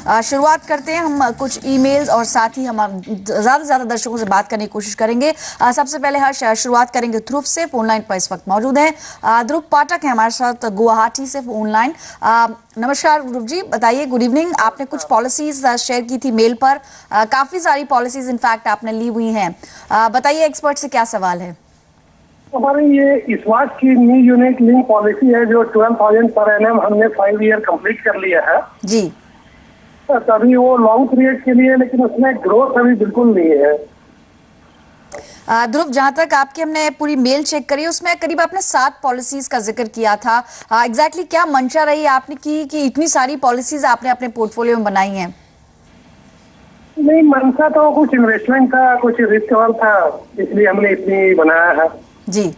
शुरुआत करते हैं हम कुछ ईमेल्स और साथ ही हम ज़्यादा से ज़्यादा दर्शकों से बात करने की कोशिश करेंगे। सबसे पहले हर्ष शुरुआत करेंगे ध्रुव से, फोन लाइन पर इस वक्त मौजूद है। ध्रुव पाठक है हमारे साथ गुवाहाटी से फोन लाइन। नमस्कार ध्रुव जी, बताइए, गुड इवनिंग। आपने कुछ पॉलिसीज शेयर की थी मेल पर, काफ़ी सारी पॉलिसीज इनफैक्ट आपने ली हुई हैं। बताइए एक्सपर्ट से क्या सवाल है। हमारी ये इस बात की न्यू यूनिट लिंक पॉलिसी है जो 12,000 पर एनएम हमने 5 ईयर कंप्लीट कर लिया है जी। तभी वो लॉन्ग पीरियड के लिए, लेकिन उसमें ग्रोथ अभी बिल्कुल नहीं है। ध्रुव, जहां तक आपकी हमने पूरी मेल चेक करी उसमें करीब आपने 7 पॉलिसीज का जिक्र किया था। एग्जैक्टली क्या मंशा रही आपने की कि इतनी सारी पॉलिसीज आपने अपने पोर्टफोलियो में बनाई हैं? नहीं, मंशा तो कुछ इन्वेस्टमेंट था, कुछ रिस्क कवर था, इसलिए हमने इतनी बनाया है जी।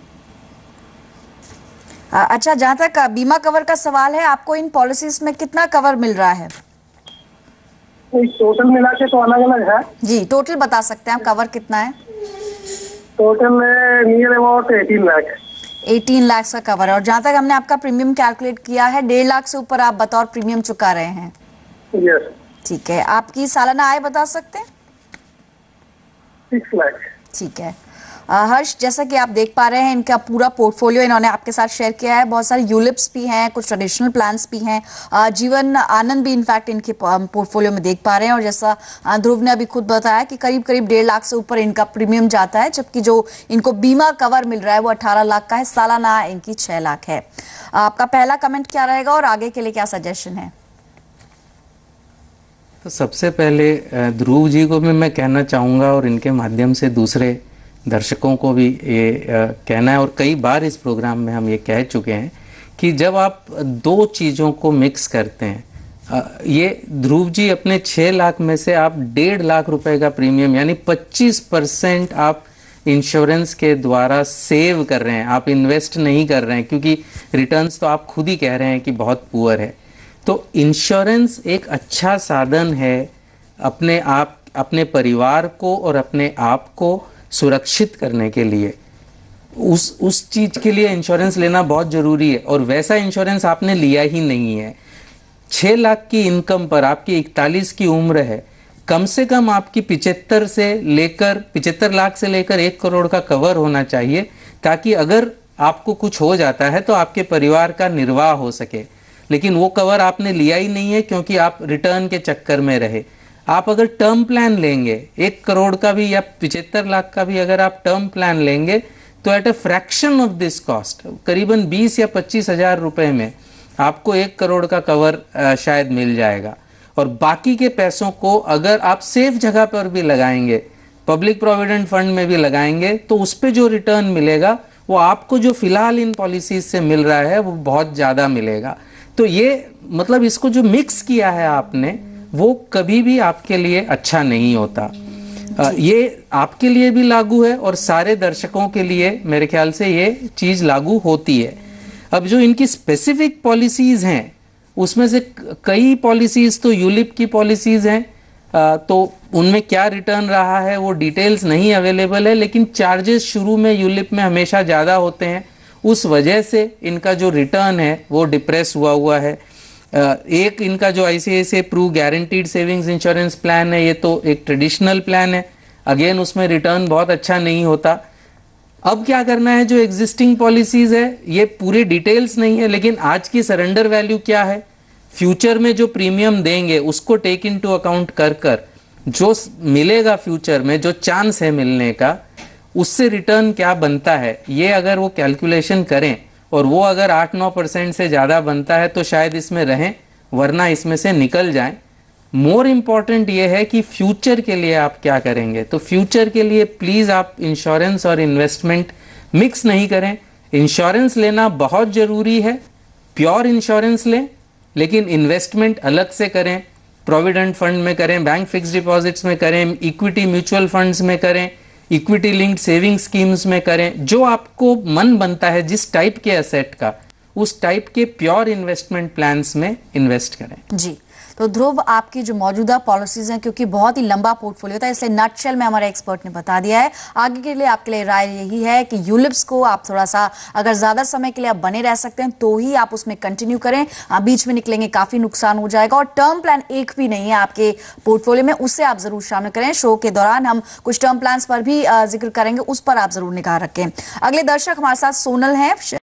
अच्छा, जहां तक बीमा कवर का सवाल है, आपको इन पॉलिसीज में कितना कवर मिल रहा है? टोटल मिला के तो अलग अलग है जी, टोटल बता सकते हैं आप, कवर कितना है? Total near about 18 lakh. 18 lakh का कवर है। और जहां तक हमने आपका प्रीमियम कैलकुलेट किया है, 1.5 लाख से ऊपर आप बतौर प्रीमियम चुका रहे हैं। यस। ठीक है, आपकी सालाना आय बता सकते हैं? 6 लाख। ठीक है। हर्ष, जैसा कि आप देख पा रहे हैं, इनका पूरा पोर्टफोलियो इन्होंने आपके साथ शेयर किया है। बहुत सारे यूलिप्स भी हैं, कुछ ट्रेडिशनल प्लान्स भी हैं, जीवन आनंद भी इनफैक्ट इनके पोर्टफोलियो में देख पा रहे हैं। और जैसा ध्रुव ने अभी खुद बताया कि करीब करीब 1.5 लाख से ऊपर इनका प्रीमियम जाता है, जबकि जो इनको बीमा कवर मिल रहा है वो 18 लाख का है। सालाना इनकी 6 लाख है। आपका पहला कमेंट क्या रहेगा और आगे के लिए क्या सजेशन है? तो सबसे पहले ध्रुव जी को भी मैं कहना चाहूँगा और इनके माध्यम से दूसरे दर्शकों को भी ये कहना है, और कई बार इस प्रोग्राम में हम ये कह चुके हैं कि जब आप दो चीज़ों को मिक्स करते हैं, ये ध्रुव जी अपने 6 लाख में से आप 1.5 लाख रुपए का प्रीमियम यानी 25% आप इंश्योरेंस के द्वारा सेव कर रहे हैं, आप इन्वेस्ट नहीं कर रहे हैं, क्योंकि रिटर्न्स तो आप खुद ही कह रहे हैं कि बहुत पुअर है। तो इंश्योरेंस एक अच्छा साधन है अपने परिवार को और अपने आप को सुरक्षित करने के लिए। उस चीज के लिए इंश्योरेंस लेना बहुत जरूरी है, और वैसा इंश्योरेंस आपने लिया ही नहीं है। 6 लाख की इनकम पर आपकी 41 की उम्र है, कम से कम आपकी 75 लाख से लेकर 1 करोड़ का कवर होना चाहिए, ताकि अगर आपको कुछ हो जाता है तो आपके परिवार का निर्वाह हो सके। लेकिन वो कवर आपने लिया ही नहीं है, क्योंकि आप रिटर्न के चक्कर में रहे। आप अगर टर्म प्लान लेंगे 1 करोड़ का भी या 75 लाख का भी अगर आप टर्म प्लान लेंगे, तो at a fraction of this cost करीबन 20 या 25 हजार रुपए में आपको 1 करोड़ का कवर शायद मिल जाएगा। और बाकी के पैसों को अगर आप सेफ जगह पर भी लगाएंगे, पब्लिक प्रोविडेंट फंड में भी लगाएंगे, तो उस पर जो रिटर्न मिलेगा वो आपको जो फिलहाल इन पॉलिसीज से मिल रहा है वो बहुत ज्यादा मिलेगा। तो ये मतलब इसको जो मिक्स किया है आपने, वो कभी भी आपके लिए अच्छा नहीं होता। ये आपके लिए भी लागू है और सारे दर्शकों के लिए मेरे ख्याल से ये चीज लागू होती है। अब जो इनकी स्पेसिफिक पॉलिसीज हैं, उसमें से कई पॉलिसीज तो यूलिप की पॉलिसीज हैं, तो उनमें क्या रिटर्न रहा है वो डिटेल्स नहीं अवेलेबल है, लेकिन चार्जेस शुरू में यूलिप में हमेशा ज्यादा होते हैं, उस वजह से इनका जो रिटर्न है वो डिप्रेस हुआ है। एक इनका जो ICICI Pru guaranteed savings insurance plan है, ये तो एक ट्रेडिशनल प्लान है, अगेन उसमें रिटर्न बहुत अच्छा नहीं होता। अब क्या करना है, जो एग्जिस्टिंग पॉलिसीज है, ये पूरे डिटेल्स नहीं है, लेकिन आज की सरेंडर वैल्यू क्या है, फ्यूचर में जो प्रीमियम देंगे उसको टेक इन टू अकाउंट कर जो मिलेगा फ्यूचर में, जो चांस है मिलने का, उससे रिटर्न क्या बनता है, ये अगर वो कैलकुलेशन करें और वो अगर 8-9% से ज़्यादा बनता है तो शायद इसमें रहें, वरना इसमें से निकल जाएं। मोर इम्पॉर्टेंट ये है कि फ्यूचर के लिए आप क्या करेंगे। तो फ्यूचर के लिए प्लीज़ आप इंश्योरेंस और इन्वेस्टमेंट मिक्स नहीं करें। इंश्योरेंस लेना बहुत ज़रूरी है, प्योर इंश्योरेंस लें, लेकिन इन्वेस्टमेंट अलग से करें, प्रोविडेंट फंड में करें, बैंक फिक्स डिपॉजिट्स में करें, इक्विटी म्यूचुअल फंड्स में करें, इक्विटी लिंक्ड सेविंग स्कीम्स में करें। जो आपको मन बनता है जिस टाइप के एसेट का, उस टाइप के प्योर इन्वेस्टमेंट प्लान्स में इन्वेस्ट करें। जी, तो ध्रुव, आपकी जो मौजूदा पॉलिसीज हैं, क्योंकि बहुत ही लंबा पोर्टफोलियो था, इसलिए नटशेल में हमारे एक्सपर्ट ने बता दिया है। आगे के लिए आपके लिए राय यही है कि यूलिप्स को आप थोड़ा सा, अगर ज्यादा समय के लिए आप बने रह सकते हैं तो ही आप उसमें कंटिन्यू करें, बीच में निकलेंगे काफी नुकसान हो जाएगा। और टर्म प्लान एक भी नहीं है आपके पोर्टफोलियो में, उससे आप जरूर शामिल करें। शो के दौरान हम कुछ टर्म प्लान्स पर भी जिक्र करेंगे, उस पर आप जरूर निगाह रखें। अगले दर्शक हमारे साथ सोनल हैं।